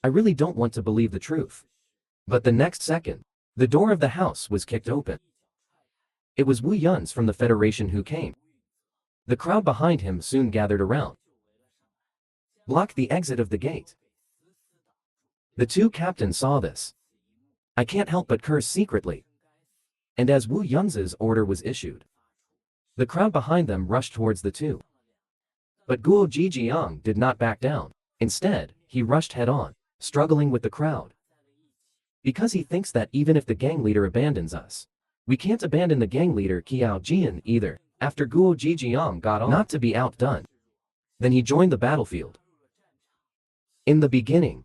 I really don't want to believe the truth. But the next second, the door of the house was kicked open. It was Wu Yun's from the Federation who came. The crowd behind him soon gathered around, blocked the exit of the gate. The two captains saw this. I can't help but curse secretly. And as Wu Yun's order was issued, the crowd behind them rushed towards the two. But Guo Jijiang did not back down. Instead, he rushed head-on, struggling with the crowd. Because he thinks that even if the gang leader abandons us, we can't abandon the gang leader Qiao Jian either. After Guo Jijiang got on, not to be outdone, then he joined the battlefield. In the beginning,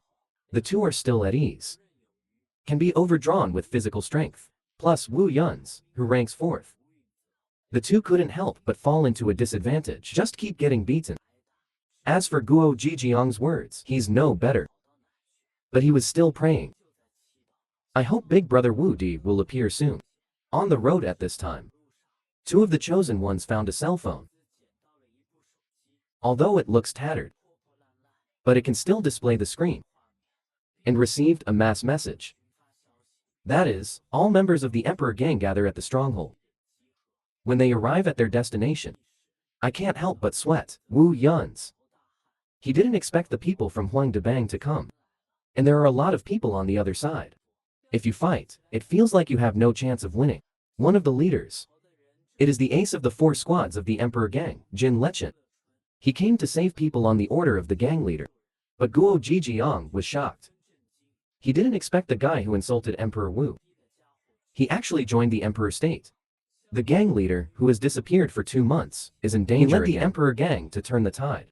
the two are still at ease, can be overdrawn with physical strength, plus Wu Yun's, who ranks 4th. The two couldn't help but fall into a disadvantage, just keep getting beaten. As for Guo Jijiang's words, he's no better. But he was still praying. I hope Big Brother Wu Di will appear soon. On the road at this time, two of the chosen ones found a cell phone. Although it looks tattered, but it can still display the screen, and received a mass message. That is, all members of the Emperor gang gather at the stronghold. When they arrive at their destination, I can't help but sweat. Wu Yun's. He didn't expect the people from Huang Debang to come. And there are a lot of people on the other side. If you fight, it feels like you have no chance of winning. One of the leaders. It is the ace of the 4 squads of the Emperor gang, Jin Lechen. He came to save people on the order of the gang leader. But Guo Jijiang was shocked. He didn't expect the guy who insulted Emperor Wu. He actually joined the Emperor state. The gang leader, who has disappeared for 2 months, is in danger. He led the Emperor gang to turn the tide.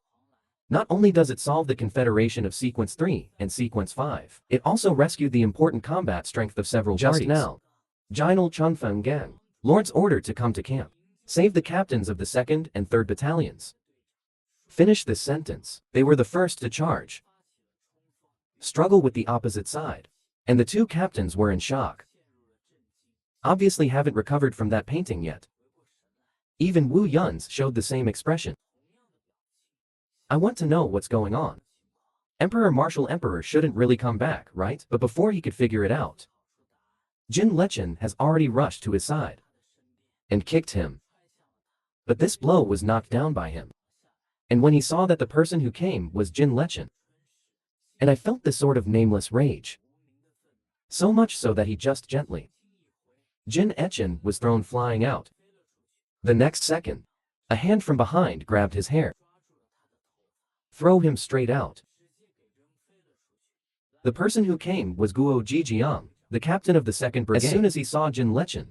Not only does it solve the confederation of Sequence 3 and Sequence 5, it also rescued the important combat strength of several parties. Just now, Jinal Chunfeng gang, Lord's order to come to camp. Save the captains of the 2nd and 3rd battalions. Finish this sentence. They were the first to charge. Struggle with the opposite side. And the two captains were in shock. Obviously haven't recovered from that painting yet. Even Wu Yun's showed the same expression. I want to know what's going on. Martial Emperor shouldn't really come back, right? But before he could figure it out, Jin Lechen has already rushed to his side and kicked him. But this blow was knocked down by him. And when he saw that the person who came was Jin Lechen, and I felt this sort of nameless rage. So much so that he just gently. Jin Echen was thrown flying out. The next second, a hand from behind grabbed his hair. Throw him straight out. The person who came was Guo Jijiang, the captain of the 2nd Brigade. As soon as he saw Jin Lechen,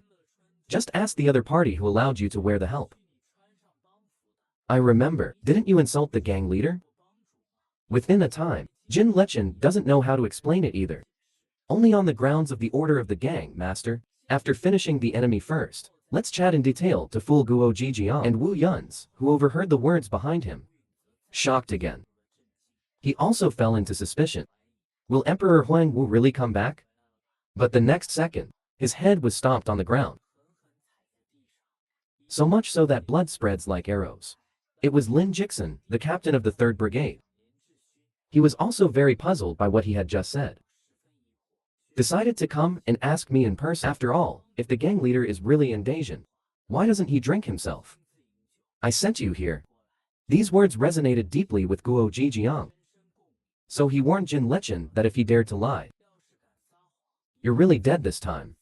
just ask the other party who allowed you to wear the help. I remember, didn't you insult the gang leader? Within a time, Jin Lechen doesn't know how to explain it either. Only on the grounds of the order of the gang, master. After finishing the enemy first, let's chat in detail to fool Guo Jijiang and Wu Yun's, who overheard the words behind him. Shocked again. He also fell into suspicion. Will Emperor Huang Wu really come back? But the next second, his head was stomped on the ground. So much so that blood spreads like arrows. It was Lin Jixun, the captain of the 3rd Brigade. He was also very puzzled by what he had just said. Decided to come and ask me in person. After all, if the gang leader is really in danger, why doesn't he drink himself? I sent you here. These words resonated deeply with Guo Jijiang. So he warned Jin Lechen that if he dared to lie, you're really dead this time.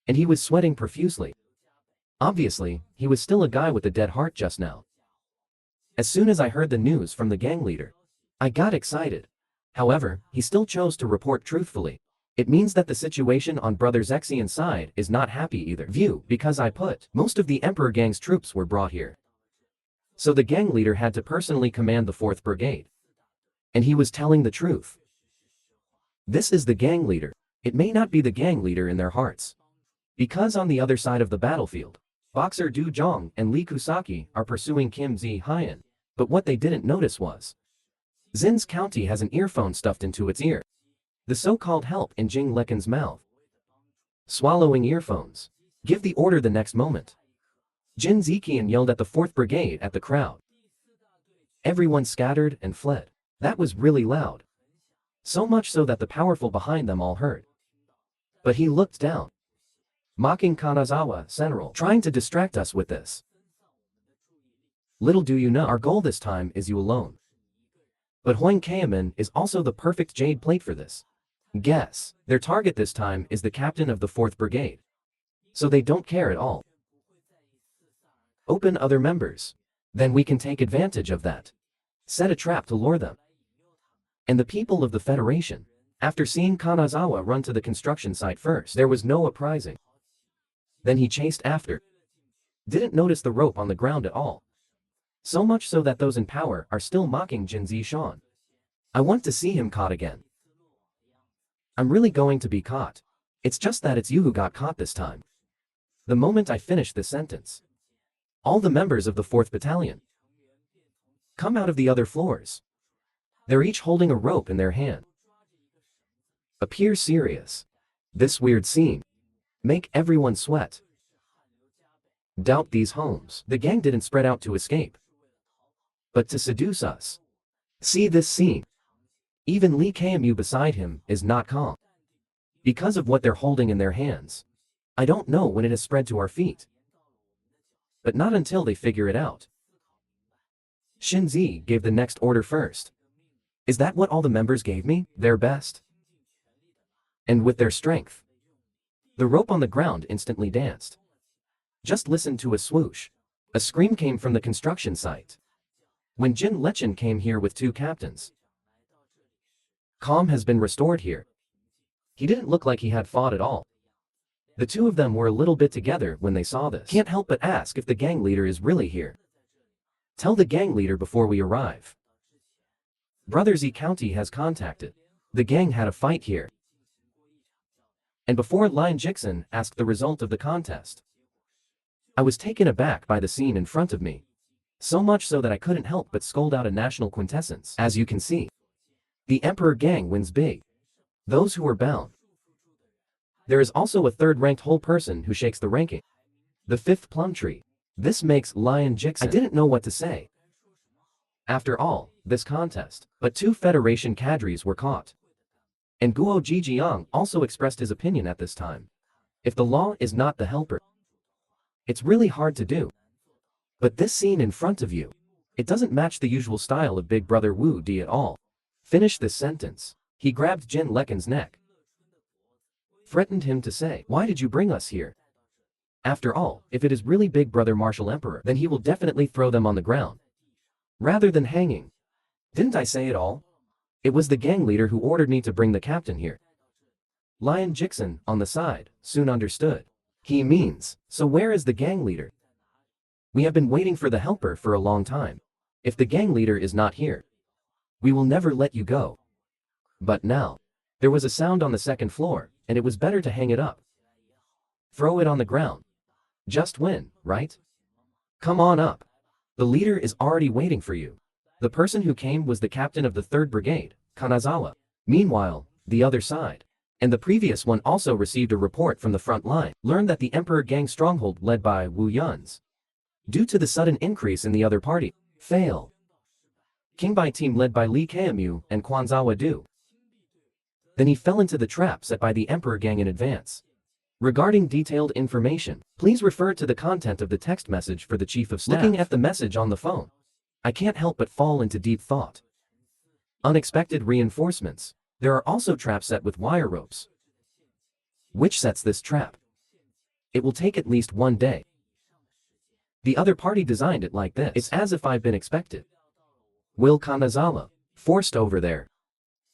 And he was sweating profusely. Obviously, he was still a guy with a dead heart just now. As soon as I heard the news from the gang leader, I got excited. However, he still chose to report truthfully. It means that the situation on Brother Zexian's side is not happy either. Because I put, most of the Emperor gang's troops were brought here. So the gang leader had to personally command the 4th Brigade. And he was telling the truth. This is the gang leader. It may not be the gang leader in their hearts. Because on the other side of the battlefield, Boxer Du Zhong and Li Kusaki are pursuing Kim Zi Hyan. But what they didn't notice was, Zin's county has an earphone stuffed into its ear. The so-called help in Jing Lechen's mouth. Swallowing earphones. Give the order the next moment. Jin Ziqian yelled at the 4th Brigade at the crowd. Everyone scattered and fled. That was really loud. So much so that the powerful behind them all heard. But he looked down, mocking Kanazawa Senral, trying to distract us with this. Little do you know, our goal this time is you alone. But Huang Kaemin is also the perfect jade plate for this. Guess, their target this time is the captain of the 4th Brigade. So they don't care at all. Open other members. Then we can take advantage of that. Set a trap to lure them. And the people of the Federation, after seeing Kanazawa run to the construction site first, there was no uprising. Then he chased after. Didn't notice the rope on the ground at all. So much so that those in power are still mocking Jin Zishan. I want to see him caught again. I'm really going to be caught. It's just that it's you who got caught this time. The moment I finish this sentence, all the members of the 4th Battalion come out of the other floors. They're each holding a rope in their hand. Appear serious. This weird scene make everyone sweat. Doubt these homes. The gang didn't spread out to escape, but to seduce us. See this scene. Even Lee KMU beside him is not calm. Because of what they're holding in their hands. I don't know when it has spread to our feet. But not until they figure it out. Shinzi gave the next order first. Is that what all the members gave me? Their best? And with their strength. The rope on the ground instantly danced. Just listen to a swoosh. A scream came from the construction site. When Jin Lechen came here with 2 captains. Calm has been restored here. He didn't look like he had fought at all. The 2 of them were a little bit together when they saw this. Can't help but ask if the gang leader is really here. Tell the gang leader before we arrive. Brother Z County has contacted. The gang had a fight here. And before Lion Jixon asked the result of the contest, I was taken aback by the scene in front of me. So much so that I couldn't help but scold out a national quintessence. As you can see, the Emperor gang wins big. Those who are bound. There is also a 3rd-ranked whole person who shakes the ranking. The 5th plum tree. This makes Lion Jixon. I didn't know what to say. After all, this contest. But 2 Federation cadres were caught. And Guo Jijiang also expressed his opinion at this time. If the law is not the helper, it's really hard to do. But this scene in front of you, it doesn't match the usual style of Big Brother Wu Di at all. Finish this sentence. He grabbed Jin Lechen's neck. Threatened him to say, why did you bring us here? After all, if it is really Big Brother Martial Emperor, then he will definitely throw them on the ground. Rather than hanging. Didn't I say it all? It was the gang leader who ordered me to bring the captain here. Lion Jixon, on the side, soon understood. He means, so where is the gang leader? We have been waiting for the helper for a long time. If the gang leader is not here, we will never let you go. But now, there was a sound on the 2nd floor, and it was better to hang it up. Throw it on the ground. Just win, right? Come on up. The leader is already waiting for you. The person who came was the captain of the 3rd Brigade, Kanazawa. Meanwhile, the other side. And the previous one also received a report from the front line, learned that the Emperor gang stronghold led by Wu Yun's, due to the sudden increase in the other party, fail. Kingbai team led by Lee Kaemu and Kwanzawa Du. Then he fell into the trap set by the Emperor gang in advance. Regarding detailed information, please refer to the content of the text message for the Chief of Staff. Looking at the message on the phone, I can't help but fall into deep thought. Unexpected reinforcements. There are also traps set with wire ropes. Which sets this trap? It will take at least 1 day. The other party designed it like this. It's as if I've been expected. Will Kanazawa, forced over there.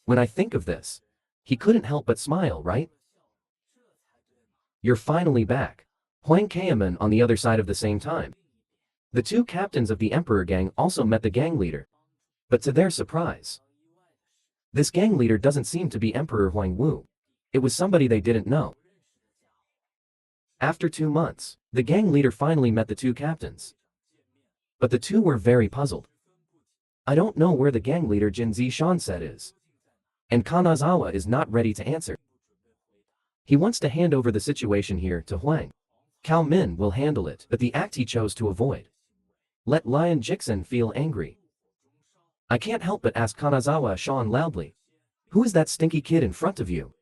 When I think of this, he couldn't help but smile, right? You're finally back. Huang Kaemin on the other side of the same time. The 2 captains of the Emperor gang also met the gang leader. But to their surprise, this gang leader doesn't seem to be Emperor Huang Wu. It was somebody they didn't know. After 2 months, the gang leader finally met the 2 captains. But the 2 were very puzzled. I don't know where the gang leader Jin Zishan said is. And Kanazawa is not ready to answer. He wants to hand over the situation here to Huang. Cao Min will handle it, but the act he chose to avoid. Let Lion Jixon feel angry. I can't help but ask Kanazawa Shan loudly. Who is that stinky kid in front of you?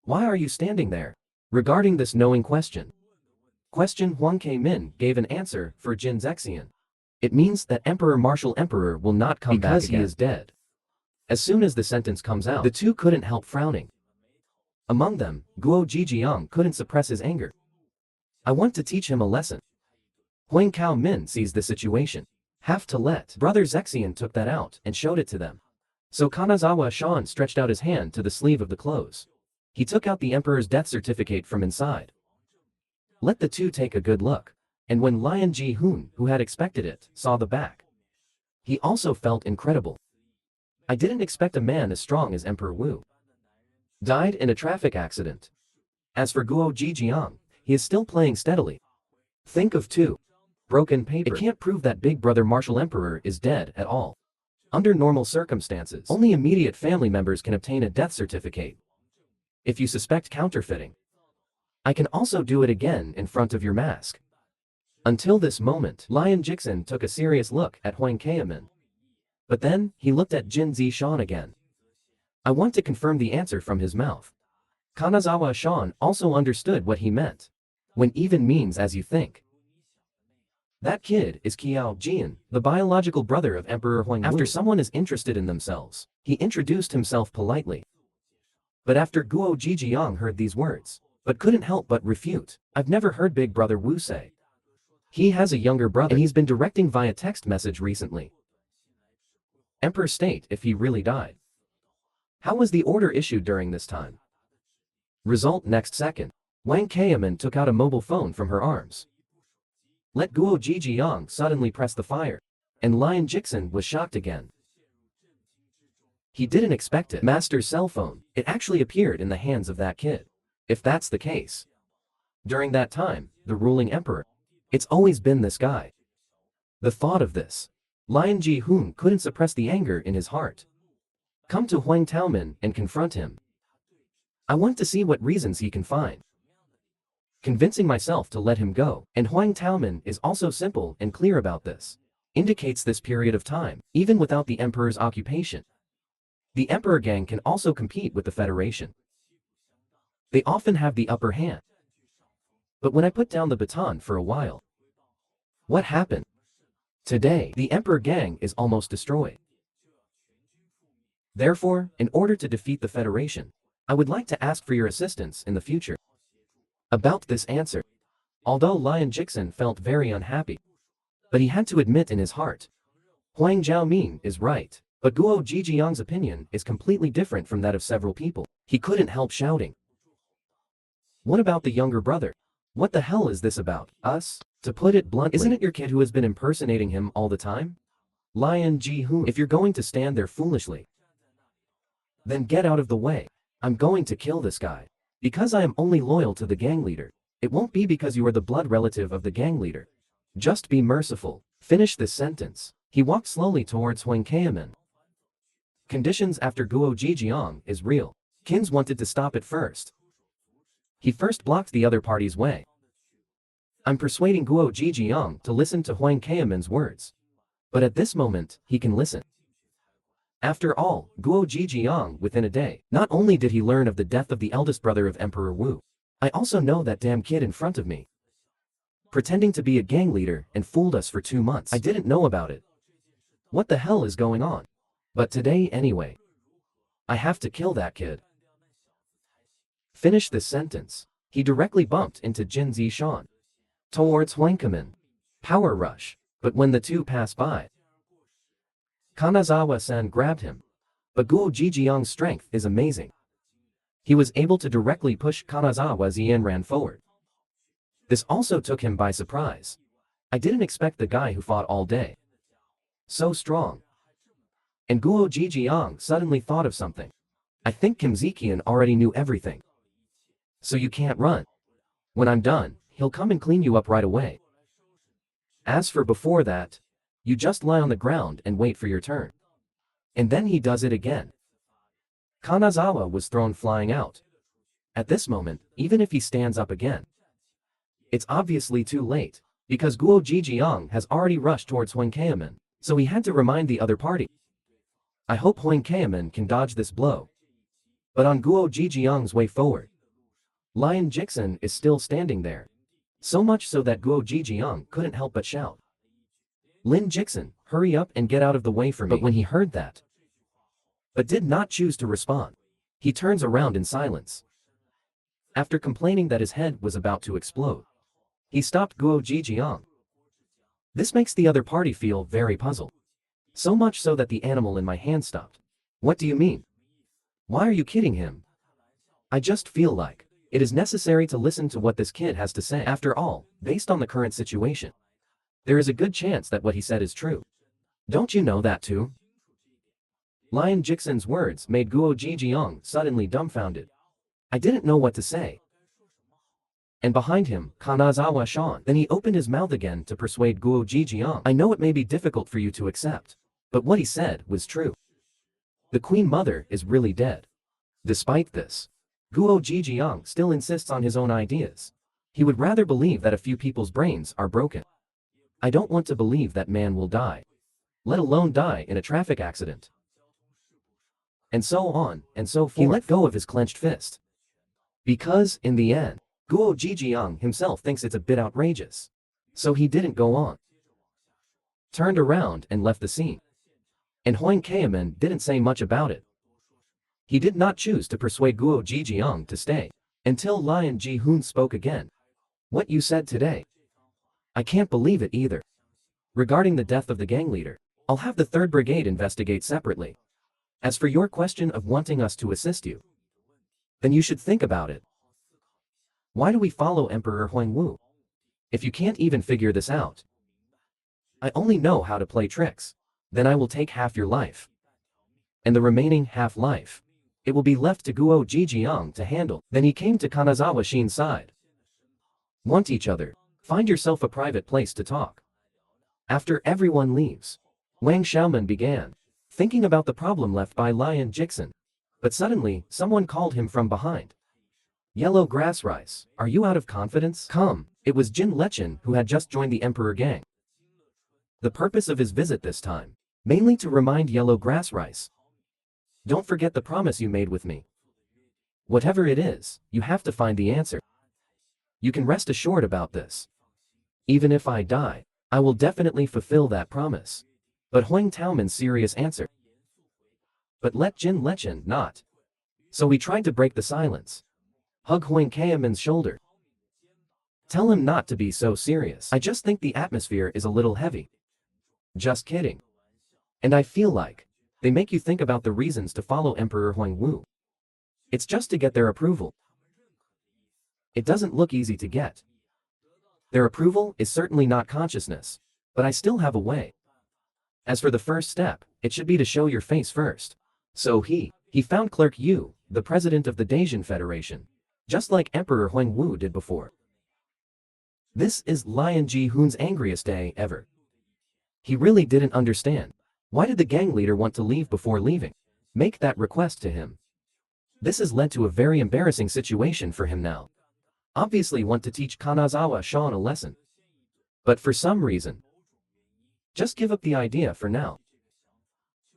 Why are you standing there? Regarding this knowing question, Huang Ke-min gave an answer for Jin Zexian. It means that Emperor Martial Emperor will not come back because he is dead. As soon as the sentence comes out, the two couldn't help frowning. Among them, Guo Jijiang couldn't suppress his anger. I want to teach him a lesson. Huang Kao-min sees the situation. Have to let. Brother Zexian took that out and showed it to them. So Kanazawa Shan stretched out his hand to the sleeve of the clothes. He took out the emperor's death certificate from inside. Let the two take a good look. And when Lion Ji-hoon, who had expected it, saw the back, he also felt incredible. I didn't expect a man as strong as Emperor Wu died in a traffic accident. As for Guo Jijiang, he is still playing steadily. Think of two broken paper. It can't prove that Big Brother Martial Emperor is dead at all. Under normal circumstances, only immediate family members can obtain a death certificate. If you suspect counterfeiting, I can also do it again in front of your mask. Until this moment, Lion Jixin took a serious look at Huang Ke-min. But then, he looked at Jin Zishan again. I want to confirm the answer from his mouth. Kanazawa Shan also understood what he meant. When even means as you think. That kid is Qiao Jian, the biological brother of Emperor Huang Wu. After someone is interested in themselves, he introduced himself politely. But after Guo Jijiang heard these words, but couldn't help but refute, I've never heard Big Brother Wu say. He has a younger brother and he's been directing via text message recently. Emperor state if he really died. How was the order issued during this time? Result next second. Wang Ke-min took out a mobile phone from her arms. Let Guo Jijiang suddenly press the fire. And Lion Jixin was shocked again. He didn't expect it. Master's cell phone, it actually appeared in the hands of that kid. If that's the case. During that time, the ruling emperor. It's always been this guy. The thought of this. Lion Ji-hoon couldn't suppress the anger in his heart. Come to Huang Taomin and confront him. I want to see what reasons he can find. Convincing myself to let him go, and Huang Taomin is also simple and clear about this. Indicates this period of time, even without the emperor's occupation. The emperor gang can also compete with the federation. They often have the upper hand. But when I put down the baton for a while, what happened? Today, the emperor gang is almost destroyed. Therefore, in order to defeat the federation, I would like to ask for your assistance in the future. About this answer, although Lion Jixin felt very unhappy, but he had to admit in his heart, Huang Jiaomin is right, but Guo Jijiang's opinion is completely different from that of several people. He couldn't help shouting. What about the younger brother? What the hell is this about? Us? To put it bluntly, isn't it your kid who has been impersonating him all the time? Lion Ji-hoon, if you're going to stand there foolishly, then get out of the way. I'm going to kill this guy. Because I am only loyal to the gang leader. It won't be because you are the blood relative of the gang leader. Just be merciful. Finish this sentence. He walked slowly towards Huang Ke-min. Conditions after Guo Jijiang is real. Kins wanted to stop it first. He first blocked the other party's way. I'm persuading Guo Jijiang to listen to Huang Ke-min's words. But at this moment, he can listen. After all, Guo Jijiang within a day, not only did he learn of the death of the eldest brother of Emperor Wu, I also know that damn kid in front of me. Pretending to be a gang leader and fooled us for 2 months. I didn't know about it. What the hell is going on? But today anyway. I have to kill that kid. Finish this sentence. He directly bumped into Jin Zishan. Towards Huang Ke-min. Power rush. But when the two passed by, Kanazawa-san grabbed him. But Guo Jijiang's strength is amazing. He was able to directly push Kanazawa-san ran forward. This also took him by surprise. I didn't expect the guy who fought all day. So strong. And Guo Jijiang suddenly thought of something. I think Kim Zikian already knew everything. So you can't run. When I'm done, he'll come and clean you up right away. As for before that, you just lie on the ground and wait for your turn. And then he does it again. Kanazawa was thrown flying out. At this moment, even if he stands up again, it's obviously too late, because Guo Jijiang has already rushed towards Huang Ke-min, so he had to remind the other party. I hope Huang Keaman can dodge this blow. But on Guo Jijiang's way forward, Lion Jixin is still standing there. So much so that Guo Jijiang couldn't help but shout, "Lin Jixin, hurry up and get out of the way for me." But when he heard that, but did not choose to respond, he turns around in silence. After complaining that his head was about to explode, he stopped Guo Jijiang. This makes the other party feel very puzzled. So much so that the animal in my hand stopped. What do you mean? Why are you kidding him? I just feel like it is necessary to listen to what this kid has to say. After all, based on the current situation, there is a good chance that what he said is true. Don't you know that too? Lion Jixin's words made Guo Jijiang suddenly dumbfounded. I didn't know what to say. And behind him, Kanazawa Shan. Then he opened his mouth again to persuade Guo Jijiang. I know it may be difficult for you to accept, but what he said was true. The Queen Mother is really dead. Despite this, Guo Jijiang still insists on his own ideas. He would rather believe that a few people's brains are broken. I don't want to believe that man will die, let alone die in a traffic accident. And so on and so forth. He let go of his clenched fist. Because, in the end, Guo Jijiang himself thinks it's a bit outrageous. So he didn't go on. Turned around and left the scene. And Huang Keaman didn't say much about it. He did not choose to persuade Guo Jijiang to stay, until Lion Ji-hoon spoke again. What you said today? I can't believe it either. Regarding the death of the gang leader, I'll have the 3rd Brigade investigate separately. As for your question of wanting us to assist you, then you should think about it. Why do we follow Emperor Huangwu? If you can't even figure this out, I only know how to play tricks. Then I will take half your life. And the remaining half life, it will be left to Guo Jijiang to handle. Then he came to Kanazawa Shin's side. Want each other? Find yourself a private place to talk. After everyone leaves, Wang Xiaoman began thinking about the problem left by Lion Jixin. But suddenly, someone called him from behind. Yellow Grass Rice, are you out of confidence? Come. It was Jin Lechen who had just joined the Emperor gang. The purpose of his visit this time, mainly to remind Yellow Grass Rice. Don't forget the promise you made with me. Whatever it is, you have to find the answer. You can rest assured about this. Even if I die, I will definitely fulfill that promise. But Huang Taoman's serious answer. But let Jin Lechen not. So we tried to break the silence. Hug Huang Keaman's shoulder. Tell him not to be so serious. I just think the atmosphere is a little heavy. Just kidding. And I feel like they make you think about the reasons to follow Emperor Huangwu. It's just to get their approval. It doesn't look easy to get. Their approval is certainly not consciousness, but I still have a way. As for the first step, it should be to show your face first. So he found Clerk Yu, the president of the Dacian Federation, just like Emperor Huangwu did before. This is Lion Ji-hoon's angriest day ever. He really didn't understand. Why did the gang leader want to leave before leaving? Make that request to him. This has led to a very embarrassing situation for him now. Obviously want to teach Kanazawa Shan a lesson. But for some reason, just give up the idea for now.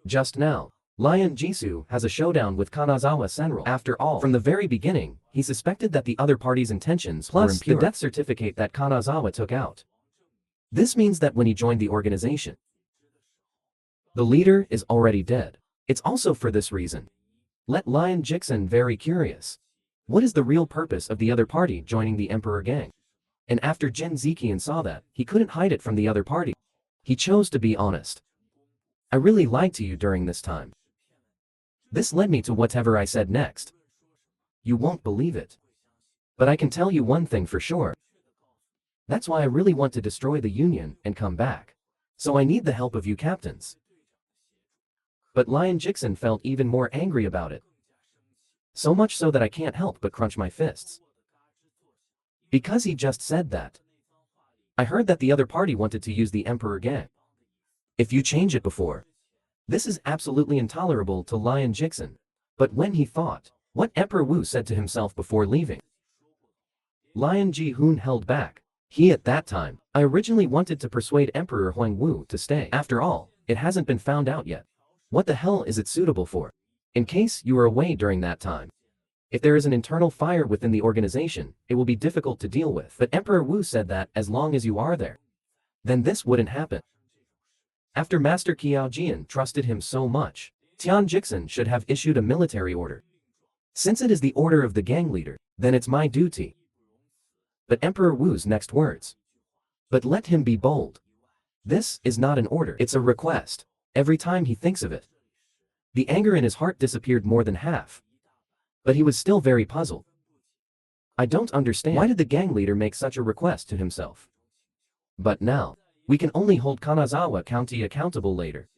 Just now, Lion Jisoo has a showdown with Kanazawa Senral. After all, from the very beginning, he suspected that the other party's intentions were impure. The death certificate that Kanazawa took out. This means that when he joined the organization, the leader is already dead. It's also for this reason. Let Lion Jixin very curious. What is the real purpose of the other party joining the Emperor gang? And after Jin Ziqian saw that, he couldn't hide it from the other party. He chose to be honest. I really lied to you during this time. This led me to whatever I said next. You won't believe it. But I can tell you one thing for sure. That's why I really want to destroy the Union and come back. So I need the help of you captains. But Lion Jixin felt even more angry about it. So much so that I can't help but crunch my fists. Because he just said that. I heard that the other party wanted to use the Emperor gang. If you change it before. This is absolutely intolerable to Lion Jixin. But when he thought, what Emperor Wu said to himself before leaving, Lion Ji-hoon held back. He at that time, I originally wanted to persuade Emperor Huangwu to stay. After all, it hasn't been found out yet. What the hell is it suitable for? In case you are away during that time. If there is an internal fire within the organization, it will be difficult to deal with. But Emperor Wu said that as long as you are there, then this wouldn't happen. After Master Qiao Jian trusted him so much, Tian Jixin should have issued a military order. Since it is the order of the gang leader, then it's my duty. But Emperor Wu's next words. But let him be bold. This is not an order, it's a request. Every time he thinks of it, the anger in his heart disappeared more than half. But he was still very puzzled. I don't understand. Why did the gang leader make such a request to himself? But now, we can only hold Kanazawa County accountable later.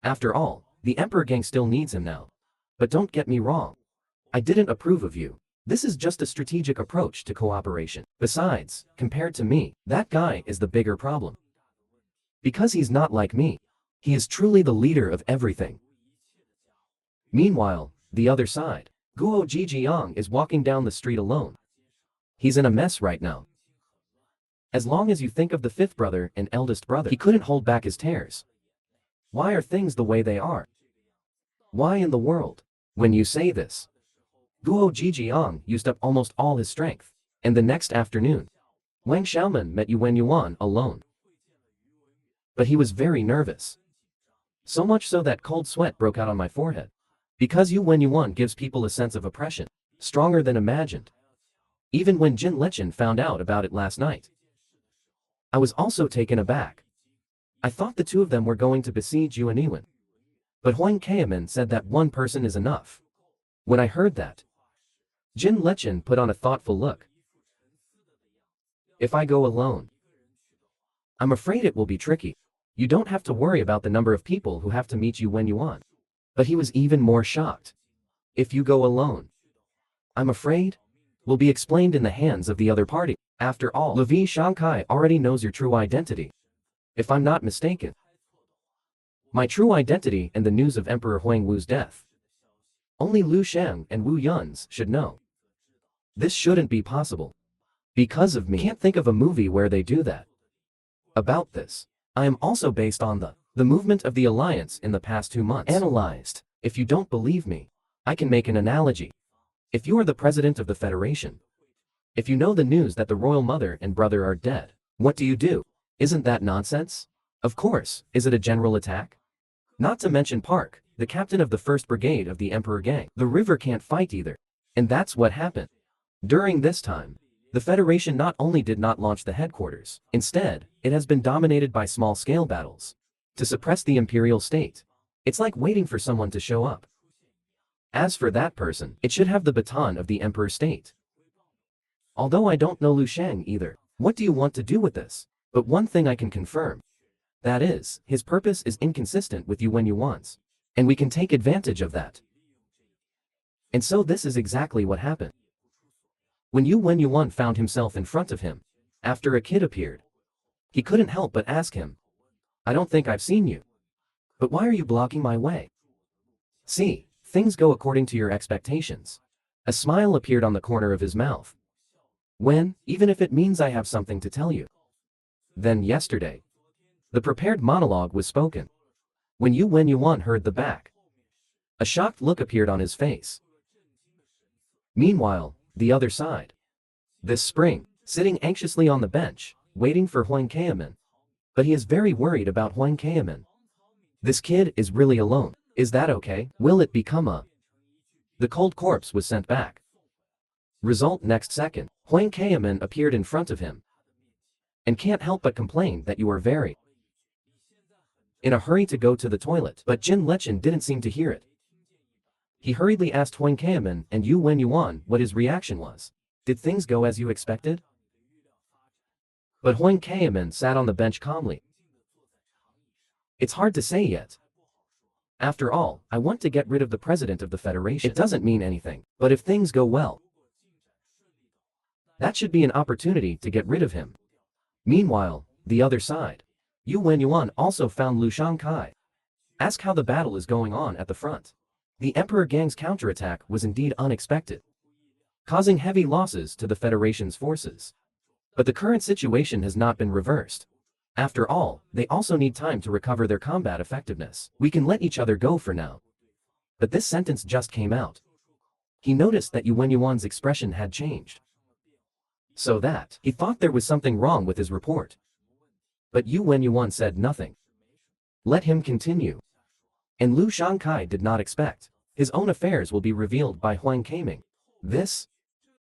After all, the Emperor gang still needs him now. But don't get me wrong. I didn't approve of you. This is just a strategic approach to cooperation. Besides, compared to me, that guy is the bigger problem. Because he's not like me. He is truly the leader of everything. Meanwhile, the other side. Guo Jijiang is walking down the street alone. He's in a mess right now. As long as you think of the fifth brother and eldest brother, he couldn't hold back his tears. Why are things the way they are? Why in the world? When you say this, Guo Jijiang used up almost all his strength. And the next afternoon, Wang Xiaoman met Yu Wenyuan alone. But he was very nervous. So much so that cold sweat broke out on my forehead. Because Yu Wenyuan gives people a sense of oppression, stronger than imagined. Even when Jin Lechen found out about it last night, I was also taken aback. I thought the two of them were going to besiege Yuan Iwan. But Huang Keiaman said that one person is enough. When I heard that, Jin Lechen put on a thoughtful look. If I go alone, I'm afraid it will be tricky. You don't have to worry about the number of people who have to meet you when you want. But he was even more shocked. If you go alone, I'm afraid, will be explained in the hands of the other party. After all, Levi Shankai already knows your true identity. If I'm not mistaken. My true identity and the news of Emperor Huang Wu's death. Only Lu Shang and Wu Yun's should know. This shouldn't be possible. Because of me. Can't think of a movie where they do that. About this, I am also based on the movement of the alliance in the past 2 months. Analyzed. If you don't believe me, I can make an analogy. If you are the president of the Federation, if you know the news that the royal mother and brother are dead, what do? Isn't that nonsense? Of course, is it a general attack? Not to mention Park, the captain of the 1st Brigade of the Emperor Gang. The river can't fight either. And that's what happened. During this time, the Federation not only did not launch the headquarters, instead, it has been dominated by small-scale battles. To suppress the imperial state. It's like waiting for someone to show up. As for that person, it should have the baton of the emperor state. Although I don't know Lu Shang either. What do you want to do with this? But one thing I can confirm. That is, his purpose is inconsistent with Yu Wenyuan's. And we can take advantage of that. And so this is exactly what happened. When Yu Wenyuan found himself in front of him, after a kid appeared, he couldn't help but ask him, I don't think I've seen you. But why are you blocking my way? See, things go according to your expectations. A smile appeared on the corner of his mouth. When, even if it means I have something to tell you. Then yesterday, the prepared monologue was spoken. When Yu Wenyuan heard the back, a shocked look appeared on his face. Meanwhile, the other side. This spring, sitting anxiously on the bench, waiting for Huang Keiaman. But he is very worried about Huang Keiaman. This kid is really alone. Is that okay? Will it become a... The cold corpse was sent back. Result next second, Huang Keiaman appeared in front of him. And can't help but complain that you are very... in a hurry to go to the toilet. But Jin Lechen didn't seem to hear it. He hurriedly asked Huang Keiaman and Yu Wenyuan what his reaction was. Did things go as you expected? But Huang Keiaman sat on the bench calmly. It's hard to say yet. After all, I want to get rid of the president of the Federation. It doesn't mean anything, but if things go well, that should be an opportunity to get rid of him. Meanwhile, the other side. Yu Wenyuan also found Lu Shangkai. Ask how the battle is going on at the front. The Emperor Gang's counterattack was indeed unexpected, causing heavy losses to the Federation's forces. But the current situation has not been reversed. After all, they also need time to recover their combat effectiveness. We can let each other go for now. But this sentence just came out. He noticed that Yuan's expression had changed. So that, he thought there was something wrong with his report. But Yuan said nothing. Let him continue. And Lu Shangkai did not expect. His own affairs will be revealed by Huang Kaming. This